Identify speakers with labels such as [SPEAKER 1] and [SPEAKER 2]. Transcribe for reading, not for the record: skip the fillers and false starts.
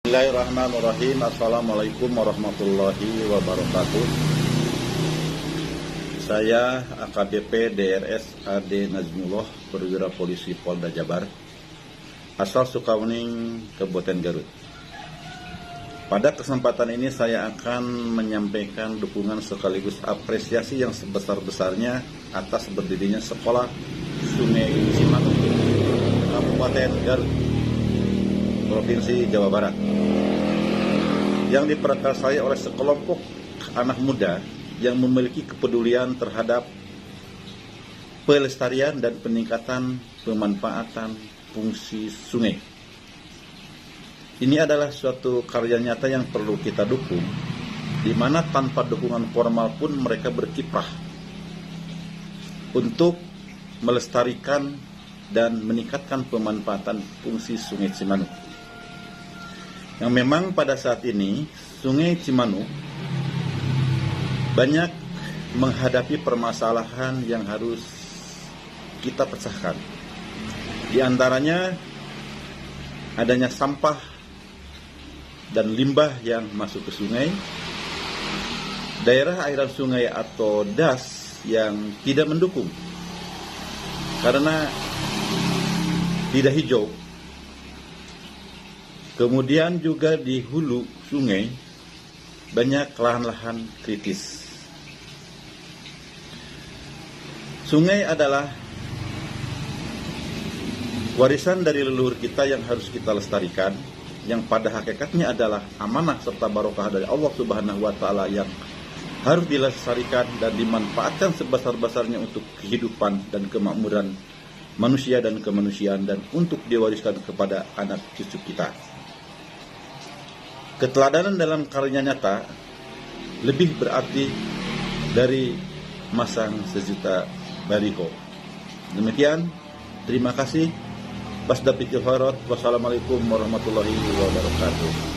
[SPEAKER 1] Bismillahirrahmanirrahim. Assalamualaikum warahmatullahi wabarakatuh. Saya AKBP DRS AD Nazmullah, perwira polisi Polda Jabar, asal Sukawning, Kabupaten Garut. Pada kesempatan ini saya akan menyampaikan dukungan sekaligus apresiasi yang sebesar-besarnya atas berdirinya sekolah Sungai Cimanuk, Kabupaten Garut, Provinsi Jawa Barat, yang diprakarsai oleh sekelompok anak muda yang memiliki kepedulian terhadap pelestarian dan peningkatan pemanfaatan fungsi sungai. Ini adalah suatu karya nyata yang perlu kita dukung, di mana tanpa dukungan formal pun mereka berkiprah untuk melestarikan dan meningkatkan pemanfaatan fungsi Sungai Cimanuk. Yang memang pada saat ini Sungai Cimanuk banyak menghadapi permasalahan yang harus kita pecahkan. Di antaranya adanya sampah dan limbah yang masuk ke sungai, daerah aliran sungai atau das yang tidak mendukung karena tidak hijau. Kemudian juga di hulu sungai banyak lahan-lahan kritis. Sungai adalah warisan dari leluhur kita yang harus kita lestarikan, yang pada hakikatnya adalah amanah serta barokah dari Allah Subhanahu wa Ta'ala yang harus dilestarikan dan dimanfaatkan sebesar-besarnya untuk kehidupan dan kemakmuran manusia dan kemanusiaan, dan untuk diwariskan kepada anak cucu kita. Keteladanan dalam karya nyata lebih berarti dari masang sejuta baliho. Demikian, terima kasih. Wassalamualaikum warahmatullahi wabarakatuh.